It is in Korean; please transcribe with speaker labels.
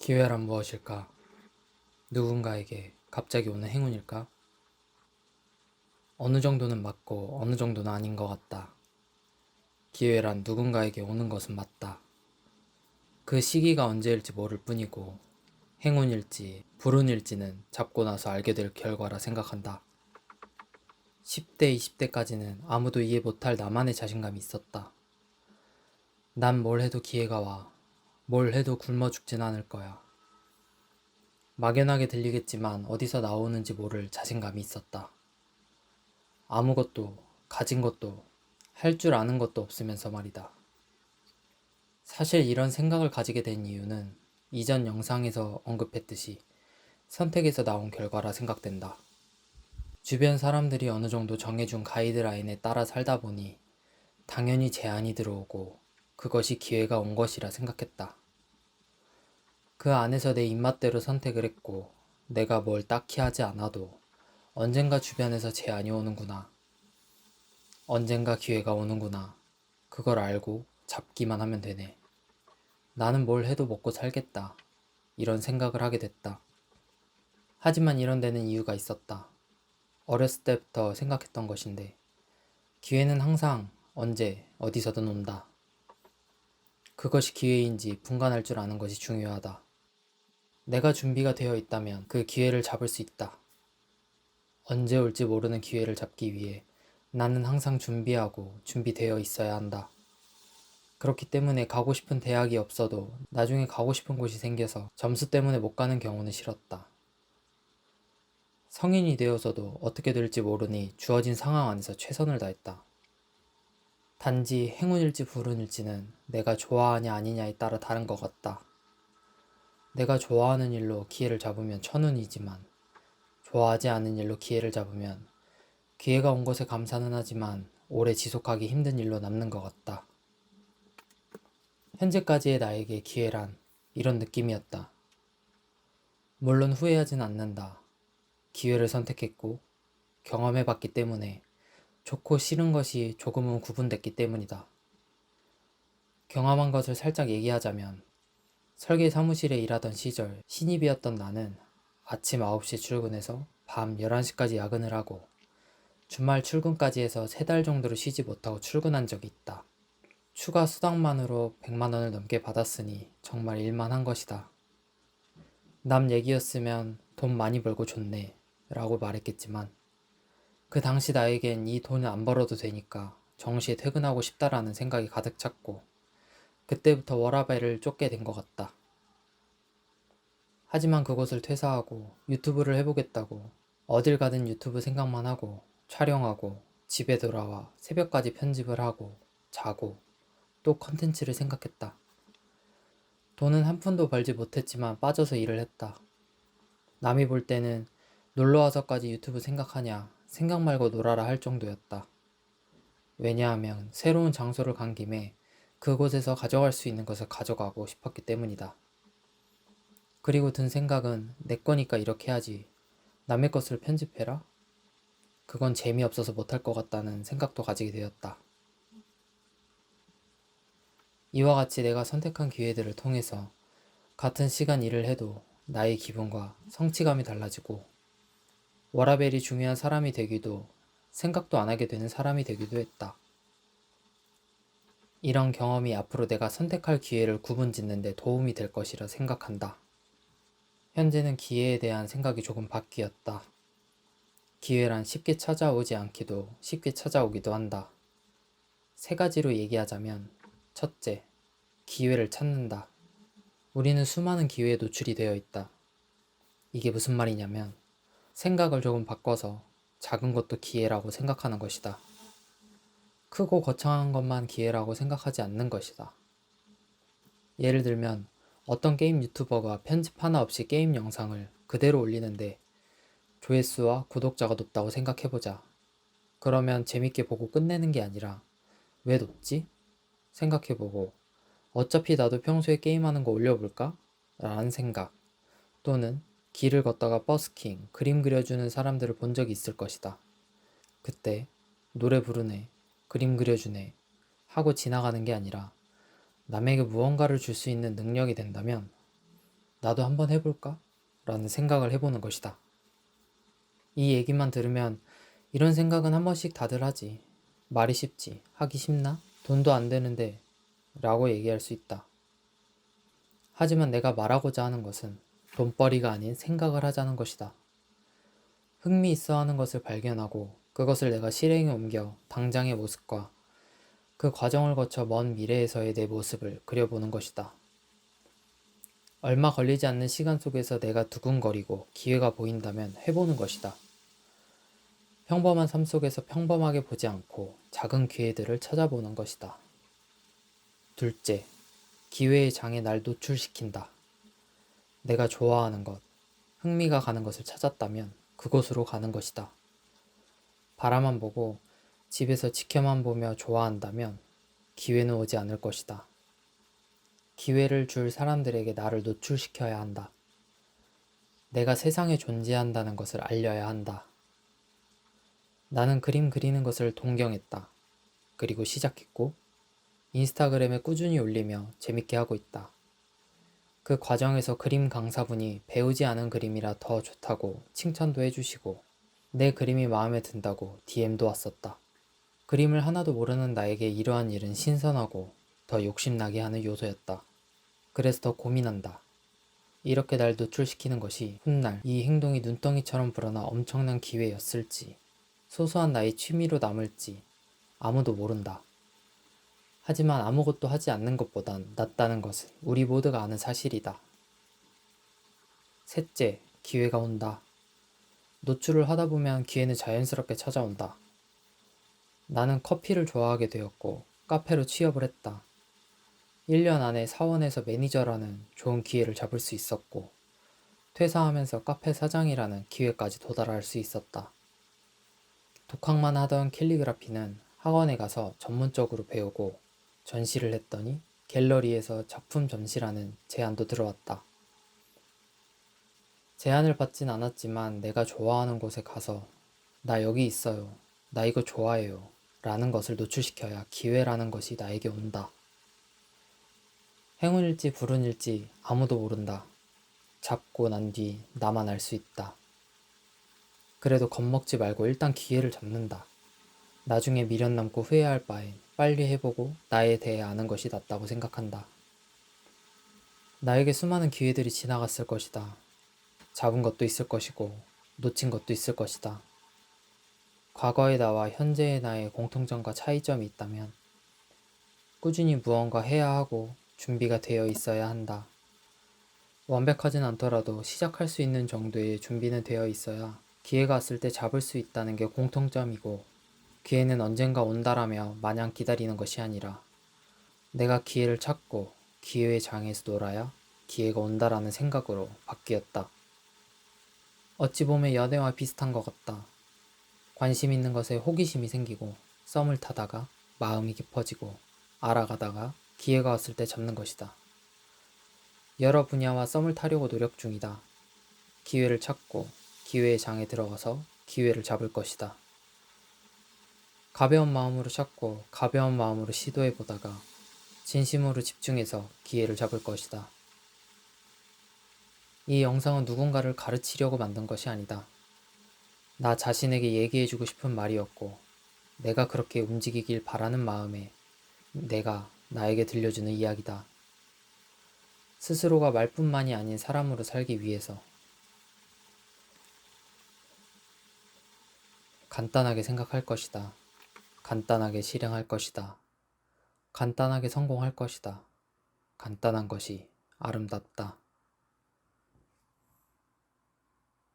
Speaker 1: 기회란 무엇일까? 누군가에게 갑자기 오는 행운일까? 어느 정도는 맞고 어느 정도는 아닌 것 같다. 기회란 누군가에게 오는 것은 맞다. 그 시기가 언제일지 모를 뿐이고 행운일지 불운일지는 잡고 나서 알게 될 결과라 생각한다. 10대, 20대까지는 아무도 이해 못할 나만의 자신감이 있었다. 난 뭘 해도 기회가 와. 뭘 해도 굶어 죽진 않을 거야. 막연하게 들리겠지만 어디서 나오는지 모를 자신감이 있었다. 아무것도, 가진 것도, 할 줄 아는 것도 없으면서 말이다. 사실 이런 생각을 가지게 된 이유는 이전 영상에서 언급했듯이 선택에서 나온 결과라 생각된다. 주변 사람들이 어느 정도 정해준 가이드라인에 따라 살다 보니 당연히 제안이 들어오고 그것이 기회가 온 것이라 생각했다. 그 안에서 내 입맛대로 선택을 했고 내가 뭘 딱히 하지 않아도 언젠가 주변에서 제안이 오는구나. 언젠가 기회가 오는구나. 그걸 알고 잡기만 하면 되네. 나는 뭘 해도 먹고 살겠다. 이런 생각을 하게 됐다. 하지만 이런 데는 이유가 있었다. 어렸을 때부터 생각했던 것인데 기회는 항상 언제 어디서든 온다. 그것이 기회인지 분간할 줄 아는 것이 중요하다. 내가 준비가 되어 있다면 그 기회를 잡을 수 있다. 언제 올지 모르는 기회를 잡기 위해 나는 항상 준비하고 준비되어 있어야 한다. 그렇기 때문에 가고 싶은 대학이 없어도 나중에 가고 싶은 곳이 생겨서 점수 때문에 못 가는 경우는 싫었다. 성인이 되어서도 어떻게 될지 모르니 주어진 상황 안에서 최선을 다했다. 단지 행운일지 불운일지는 내가 좋아하냐 아니냐에 따라 다른 것 같다. 내가 좋아하는 일로 기회를 잡으면 천운이지만 좋아하지 않은 일로 기회를 잡으면 기회가 온 것에 감사는 하지만 오래 지속하기 힘든 일로 남는 것 같다. 현재까지의 나에게 기회란 이런 느낌이었다. 물론 후회하진 않는다. 기회를 선택했고 경험해봤기 때문에 좋고 싫은 것이 조금은 구분됐기 때문이다. 경험한 것을 살짝 얘기하자면 설계 사무실에 일하던 시절 신입이었던 나는 아침 9시에 출근해서 밤 11시까지 야근을 하고 주말 출근까지 해서 3달 정도를 쉬지 못하고 출근한 적이 있다. 추가 수당만으로 100만 원을 넘게 받았으니 정말 일만 한 것이다. 남 얘기였으면 돈 많이 벌고 좋네 라고 말했겠지만 그 당시 나에겐 이 돈을 안 벌어도 되니까 정시에 퇴근하고 싶다라는 생각이 가득 찼고 그때부터 워라밸을 쫓게 된 것 같다. 하지만 그것을 퇴사하고 유튜브를 해보겠다고 어딜 가든 유튜브 생각만 하고 촬영하고 집에 돌아와 새벽까지 편집을 하고 자고 또 컨텐츠를 생각했다. 돈은 한 푼도 벌지 못했지만 빠져서 일을 했다. 남이 볼 때는 놀러와서까지 유튜브 생각하냐 생각 말고 놀아라 할 정도였다. 왜냐하면 새로운 장소를 간 김에 그곳에서 가져갈 수 있는 것을 가져가고 싶었기 때문이다. 그리고 든 생각은 내 거니까 이렇게 하지. 남의 것을 편집해라? 그건 재미없어서 못할 것 같다는 생각도 가지게 되었다. 이와 같이 내가 선택한 기회들을 통해서 같은 시간 일을 해도 나의 기분과 성취감이 달라지고 워라밸이 중요한 사람이 되기도 생각도 안 하게 되는 사람이 되기도 했다. 이런 경험이 앞으로 내가 선택할 기회를 구분짓는 데 도움이 될 것이라 생각한다. 현재는 기회에 대한 생각이 조금 바뀌었다. 기회란 쉽게 찾아오지 않기도 쉽게 찾아오기도 한다. 3가지로 얘기하자면 첫째, 기회를 찾는다. 우리는 수많은 기회에 노출이 되어 있다. 이게 무슨 말이냐면 생각을 조금 바꿔서 작은 것도 기회라고 생각하는 것이다. 크고 거창한 것만 기회라고 생각하지 않는 것이다. 예를 들면 어떤 게임 유튜버가 편집 하나 없이 게임 영상을 그대로 올리는데 조회수와 구독자가 높다고 생각해보자. 그러면 재밌게 보고 끝내는 게 아니라 왜 높지? 생각해보고 어차피 나도 평소에 게임하는 거 올려볼까? 라는 생각 또는 길을 걷다가 버스킹, 그림 그려주는 사람들을 본 적이 있을 것이다. 그때 노래 부르네, 그림 그려주네 하고 지나가는 게 아니라 남에게 무언가를 줄 수 있는 능력이 된다면 나도 한번 해볼까? 라는 생각을 해보는 것이다. 이 얘기만 들으면 이런 생각은 한 번씩 다들 하지. 말이 쉽지. 하기 쉽나? 돈도 안 되는데 라고 얘기할 수 있다. 하지만 내가 말하고자 하는 것은 돈벌이가 아닌 생각을 하자는 것이다. 흥미 있어 하는 것을 발견하고 그것을 내가 실행에 옮겨 당장의 모습과 그 과정을 거쳐 먼 미래에서의 내 모습을 그려보는 것이다. 얼마 걸리지 않는 시간 속에서 내가 두근거리고 기회가 보인다면 해보는 것이다. 평범한 삶 속에서 평범하게 보지 않고 작은 기회들을 찾아보는 것이다. 둘째, 기회의 장에 날 노출시킨다. 내가 좋아하는 것, 흥미가 가는 것을 찾았다면 그곳으로 가는 것이다. 바라만 보고 집에서 지켜만 보며 좋아한다면 기회는 오지 않을 것이다. 기회를 줄 사람들에게 나를 노출시켜야 한다. 내가 세상에 존재한다는 것을 알려야 한다. 나는 그림 그리는 것을 동경했다. 그리고 시작했고 인스타그램에 꾸준히 올리며 재밌게 하고 있다. 그 과정에서 그림 강사분이 배우지 않은 그림이라 더 좋다고 칭찬도 해주시고 내 그림이 마음에 든다고 DM도 왔었다. 그림을 하나도 모르는 나에게 이러한 일은 신선하고 더 욕심나게 하는 요소였다. 그래서 더 고민한다. 이렇게 날 노출시키는 것이 훗날 이 행동이 눈덩이처럼 불어나 엄청난 기회였을지, 소소한 나의 취미로 남을지 아무도 모른다. 하지만 아무것도 하지 않는 것보단 낫다는 것은 우리 모두가 아는 사실이다. 셋째, 기회가 온다. 노출을 하다 보면 기회는 자연스럽게 찾아온다. 나는 커피를 좋아하게 되었고 카페로 취업을 했다. 1년 안에 사원에서 매니저라는 좋은 기회를 잡을 수 있었고 퇴사하면서 카페 사장이라는 기회까지 도달할 수 있었다. 독학만 하던 캘리그라피는 학원에 가서 전문적으로 배우고 전시를 했더니 갤러리에서 작품 전시라는 제안도 들어왔다. 제안을 받진 않았지만 내가 좋아하는 곳에 가서 나 여기 있어요. 나 이거 좋아해요. 라는 것을 노출시켜야 기회라는 것이 나에게 온다. 행운일지 불운일지 아무도 모른다. 잡고 난 뒤 나만 알 수 있다. 그래도 겁먹지 말고 일단 기회를 잡는다. 나중에 미련 남고 후회할 바엔 빨리 해보고 나에 대해 아는 것이 낫다고 생각한다. 나에게 수많은 기회들이 지나갔을 것이다. 잡은 것도 있을 것이고 놓친 것도 있을 것이다. 과거의 나와 현재의 나의 공통점과 차이점이 있다면 꾸준히 무언가 해야 하고 준비가 되어 있어야 한다. 완벽하진 않더라도 시작할 수 있는 정도의 준비는 되어 있어야 기회가 왔을 때 잡을 수 있다는 게 공통점이고 기회는 언젠가 온다라며 마냥 기다리는 것이 아니라 내가 기회를 찾고 기회의 장에서 놀아야 기회가 온다라는 생각으로 바뀌었다. 어찌 보면 연애와 비슷한 것 같다. 관심 있는 것에 호기심이 생기고 썸을 타다가 마음이 깊어지고 알아가다가 기회가 왔을 때 잡는 것이다. 여러 분야와 썸을 타려고 노력 중이다. 기회를 찾고 기회의 장에 들어가서 기회를 잡을 것이다. 가벼운 마음으로 찾고 가벼운 마음으로 시도해보다가 진심으로 집중해서 기회를 잡을 것이다. 이 영상은 누군가를 가르치려고 만든 것이 아니다. 나 자신에게 얘기해주고 싶은 말이었고 내가 그렇게 움직이길 바라는 마음에 내가 나에게 들려주는 이야기다. 스스로가 말뿐만이 아닌 사람으로 살기 위해서 간단하게 생각할 것이다. 간단하게 실행할 것이다. 간단하게 성공할 것이다. 간단한 것이 아름답다.